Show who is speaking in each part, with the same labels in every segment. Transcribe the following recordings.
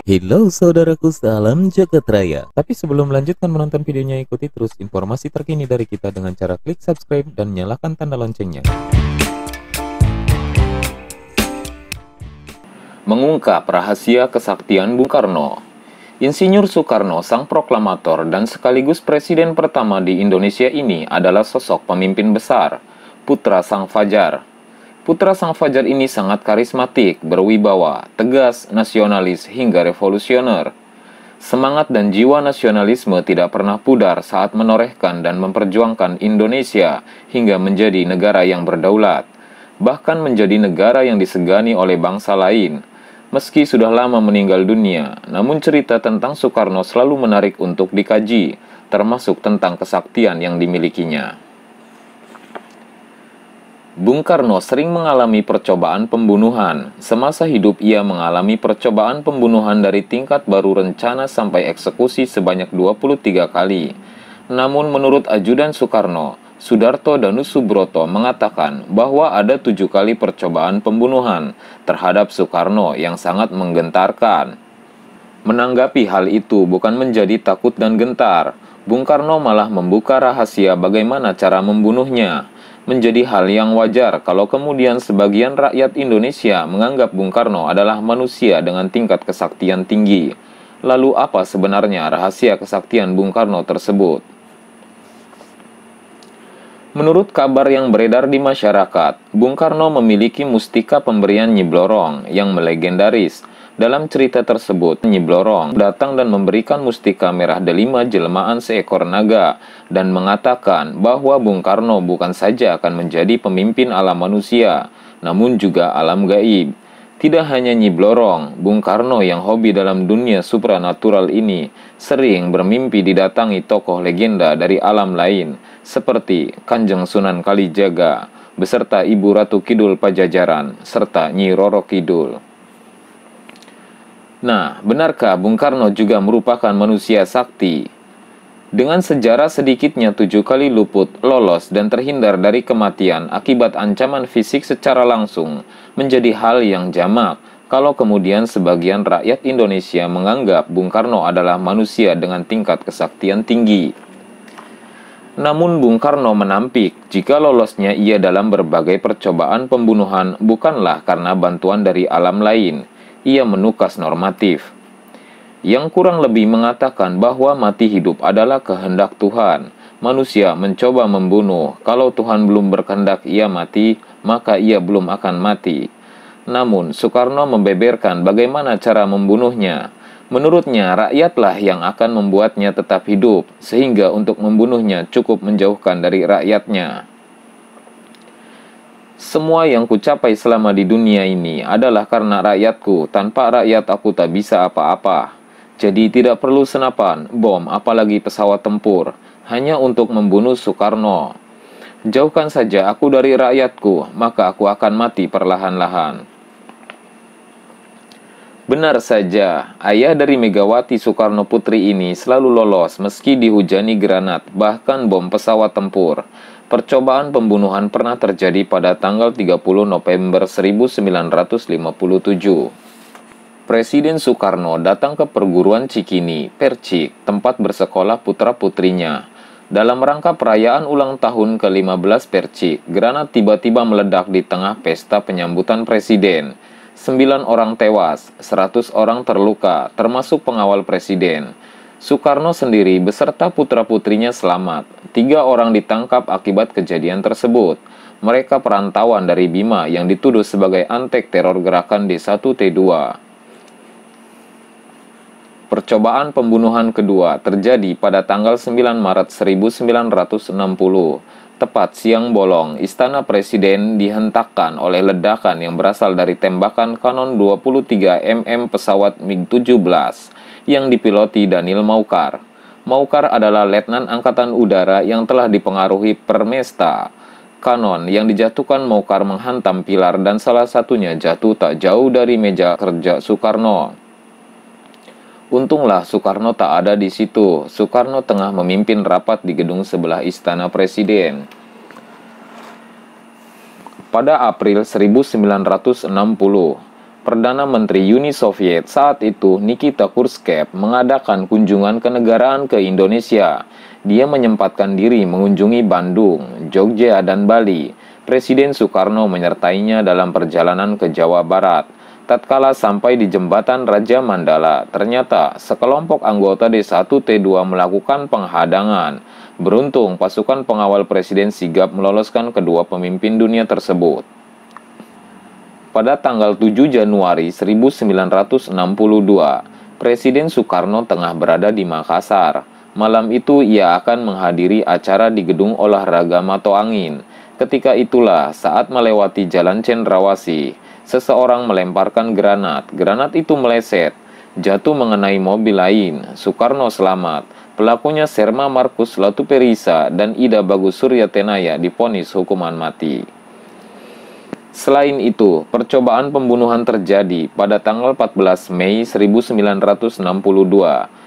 Speaker 1: Halo saudaraku, salam jagat raya. Tapi sebelum melanjutkan menonton videonya, ikuti terus informasi terkini dari kita dengan cara klik subscribe dan nyalakan tanda loncengnya. Mengungkap rahasia kesaktian Bung Karno. Insinyur Soekarno, sang proklamator dan sekaligus presiden pertama di Indonesia ini adalah sosok pemimpin besar, putra sang fajar. Putra sang fajar ini sangat karismatik, berwibawa, tegas, nasionalis, hingga revolusioner. Semangat dan jiwa nasionalisme tidak pernah pudar saat menorehkan dan memperjuangkan Indonesia hingga menjadi negara yang berdaulat, bahkan menjadi negara yang disegani oleh bangsa lain. Meski sudah lama meninggal dunia, namun cerita tentang Soekarno selalu menarik untuk dikaji, termasuk tentang kesaktian yang dimilikinya. Bung Karno sering mengalami percobaan pembunuhan. Semasa hidup ia mengalami percobaan pembunuhan dari tingkat baru rencana sampai eksekusi sebanyak 23 kali. Namun menurut ajudan Soekarno, Sudarto Danusubroto mengatakan bahwa ada 7 kali percobaan pembunuhan terhadap Soekarno yang sangat menggentarkan. Menanggapi hal itu bukan menjadi takut dan gentar, Bung Karno malah membuka rahasia bagaimana cara membunuhnya. Menjadi hal yang wajar kalau kemudian sebagian rakyat Indonesia menganggap Bung Karno adalah manusia dengan tingkat kesaktian tinggi. Lalu apa sebenarnya rahasia kesaktian Bung Karno tersebut? Menurut kabar yang beredar di masyarakat, Bung Karno memiliki mustika pemberian Nyi Blorong yang melegendaris. Dalam cerita tersebut, Nyi Blorong datang dan memberikan mustika merah delima jelmaan seekor naga dan mengatakan bahwa Bung Karno bukan saja akan menjadi pemimpin alam manusia, namun juga alam gaib. Tidak hanya Nyi Blorong, Bung Karno yang hobi dalam dunia supranatural ini sering bermimpi didatangi tokoh legenda dari alam lain, seperti Kanjeng Sunan Kalijaga, beserta Ibu Ratu Kidul Pajajaran, serta Nyi Roro Kidul. Nah, benarkah Bung Karno juga merupakan manusia sakti? Dengan sejarah sedikitnya 7 kali luput, lolos, dan terhindar dari kematian akibat ancaman fisik secara langsung, menjadi hal yang jamak kalau kemudian sebagian rakyat Indonesia menganggap Bung Karno adalah manusia dengan tingkat kesaktian tinggi. Namun Bung Karno menampik jika lolosnya ia dalam berbagai percobaan pembunuhan bukanlah karena bantuan dari alam lain. Ia menukas normatif, yang kurang lebih mengatakan bahwa mati hidup adalah kehendak Tuhan. Manusia mencoba membunuh, kalau Tuhan belum berkehendak ia mati, maka ia belum akan mati. Namun, Soekarno membeberkan bagaimana cara membunuhnya. Menurutnya, rakyatlah yang akan membuatnya tetap hidup, sehingga untuk membunuhnya cukup menjauhkan dari rakyatnya. Semua yang kucapai selama di dunia ini adalah karena rakyatku. Tanpa rakyat aku tak bisa apa-apa. Jadi tidak perlu senapan, bom, apalagi pesawat tempur, hanya untuk membunuh Soekarno. Jauhkan saja aku dari rakyatku, maka aku akan mati perlahan-lahan. Benar saja, ayah dari Megawati Soekarno Putri ini selalu lolos meski dihujani granat, bahkan bom pesawat tempur. Percobaan pembunuhan pernah terjadi pada tanggal 30 November 1957. Presiden Soekarno datang ke perguruan Cikini, Percik, tempat bersekolah putra-putrinya. Dalam rangka perayaan ulang tahun ke-15 Percik, granat tiba-tiba meledak di tengah pesta penyambutan presiden. 9 orang tewas, 100 orang terluka, termasuk pengawal presiden. Soekarno sendiri beserta putra-putrinya selamat. 3 orang ditangkap akibat kejadian tersebut. Mereka perantauan dari Bima yang dituduh sebagai antek teror gerakan D1T2. Percobaan pembunuhan kedua terjadi pada tanggal 9 Maret 1960. Tepat siang bolong, Istana Presiden dihentakkan oleh ledakan yang berasal dari tembakan kanon 23 mm pesawat MiG-17 yang dipiloti Daniel Maucar. Maucar adalah letnan angkatan udara yang telah dipengaruhi Permesta. Kanon yang dijatuhkan Maucar menghantam pilar dan salah satunya jatuh tak jauh dari meja kerja Soekarno. Untunglah Soekarno tak ada di situ. Soekarno tengah memimpin rapat di gedung sebelah Istana Presiden. Pada April 1960, Perdana Menteri Uni Soviet saat itu Nikita Khrushchev mengadakan kunjungan kenegaraan ke Indonesia. Dia menyempatkan diri mengunjungi Bandung, Jogja, dan Bali. Presiden Soekarno menyertainya dalam perjalanan ke Jawa Barat. Tatkala sampai di jembatan Raja Mandala, ternyata sekelompok anggota D1T2 melakukan penghadangan. Beruntung pasukan pengawal presiden sigap meloloskan kedua pemimpin dunia tersebut. Pada tanggal 7 Januari 1962, Presiden Soekarno tengah berada di Makassar. Malam itu ia akan menghadiri acara di Gedung Olahraga Mato Angin. Ketika itulah saat melewati Jalan Cendrawasih, seseorang melemparkan granat. Granat itu meleset, jatuh mengenai mobil lain. Soekarno selamat. Pelakunya Serma Markus Latuperisa dan Ida Bagus Suryatenaya divonis hukuman mati. Selain itu, percobaan pembunuhan terjadi pada tanggal 14 Mei 1962.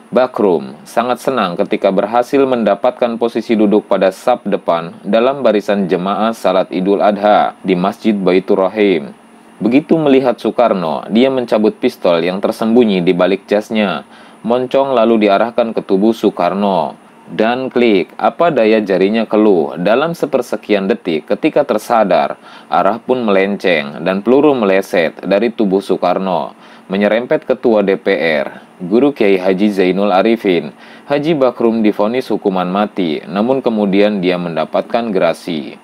Speaker 1: Bakrum sangat senang ketika berhasil mendapatkan posisi duduk pada saf depan dalam barisan jemaah salat Idul Adha di Masjid Baitur Rahim. Begitu melihat Soekarno, dia mencabut pistol yang tersembunyi di balik jasnya. Moncong lalu diarahkan ke tubuh Soekarno. Dan klik, apa daya jarinya keluh. Dalam sepersekian detik ketika tersadar, arah pun melenceng dan peluru meleset dari tubuh Soekarno, menyerempet Ketua DPR, Guru Kiai Haji Zainul Arifin. Haji Bakrum divonis hukuman mati, namun kemudian dia mendapatkan gerasi.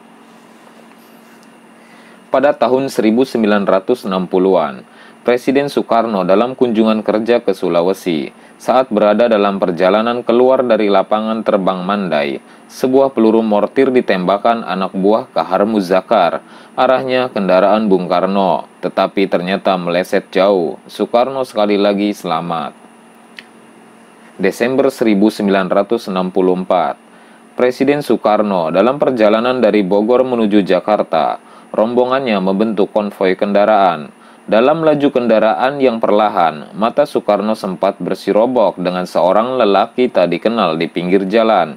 Speaker 1: Pada tahun 1960-an, Presiden Soekarno dalam kunjungan kerja ke Sulawesi, saat berada dalam perjalanan keluar dari lapangan terbang Mandai, sebuah peluru mortir ditembakkan anak buah Kahar Muzakar. Arahnya kendaraan Bung Karno, tetapi ternyata meleset jauh. Soekarno sekali lagi selamat. Desember 1964, Presiden Soekarno dalam perjalanan dari Bogor menuju Jakarta, rombongannya membentuk konvoi kendaraan. Dalam laju kendaraan yang perlahan, mata Soekarno sempat bersirobok dengan seorang lelaki tak dikenal di pinggir jalan.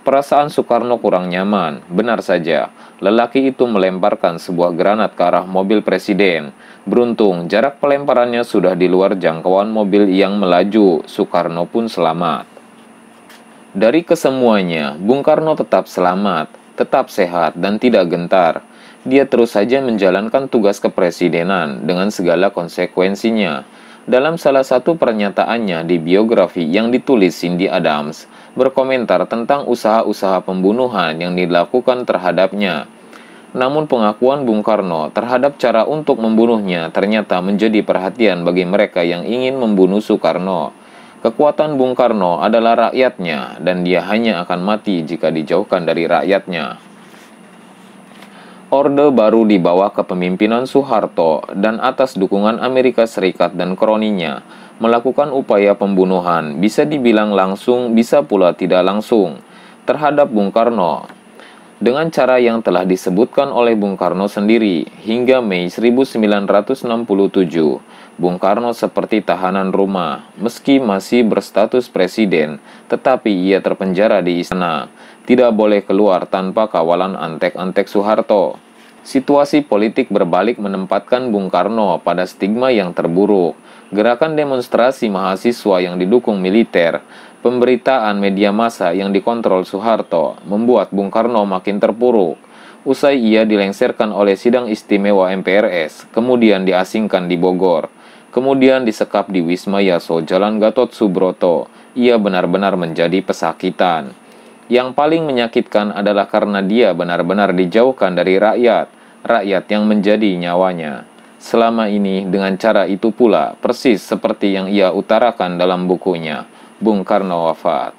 Speaker 1: Perasaan Soekarno kurang nyaman. Benar saja, lelaki itu melemparkan sebuah granat ke arah mobil presiden. Beruntung, jarak pelemparannya sudah di luar jangkauan mobil yang melaju. Soekarno pun selamat. Dari kesemuanya, Bung Karno tetap selamat, tetap sehat, dan tidak gentar. Dia terus saja menjalankan tugas kepresidenan dengan segala konsekuensinya. Dalam salah satu pernyataannya di biografi yang ditulis Cindy Adams, berkomentar tentang usaha-usaha pembunuhan yang dilakukan terhadapnya. Namun pengakuan Bung Karno terhadap cara untuk membunuhnya ternyata menjadi perhatian bagi mereka yang ingin membunuh Soekarno. Kekuatan Bung Karno adalah rakyatnya, dan dia hanya akan mati jika dijauhkan dari rakyatnya. Orde Baru di bawah kepemimpinan Soeharto dan atas dukungan Amerika Serikat dan kroninya melakukan upaya pembunuhan, bisa dibilang langsung, bisa pula tidak langsung, terhadap Bung Karno. Dengan cara yang telah disebutkan oleh Bung Karno sendiri, hingga Mei 1967, Bung Karno seperti tahanan rumah. Meski masih berstatus presiden, tetapi ia terpenjara di istana, tidak boleh keluar tanpa kawalan antek-antek Soeharto. Situasi politik berbalik menempatkan Bung Karno pada stigma yang terburuk. Gerakan demonstrasi mahasiswa yang didukung militer, pemberitaan media massa yang dikontrol Soeharto, membuat Bung Karno makin terpuruk. Usai ia dilengsarkan oleh sidang istimewa MPRS, kemudian diasingkan di Bogor, kemudian disekap di Wisma Yaso, Jalan Gatot Subroto. Ia benar-benar menjadi pesakitan. Yang paling menyakitkan adalah karena dia benar-benar dijauhkan dari rakyat yang menjadi nyawanya. Selama ini dengan cara itu pula, persis seperti yang ia utarakan dalam bukunya, Bung Karno Wafat.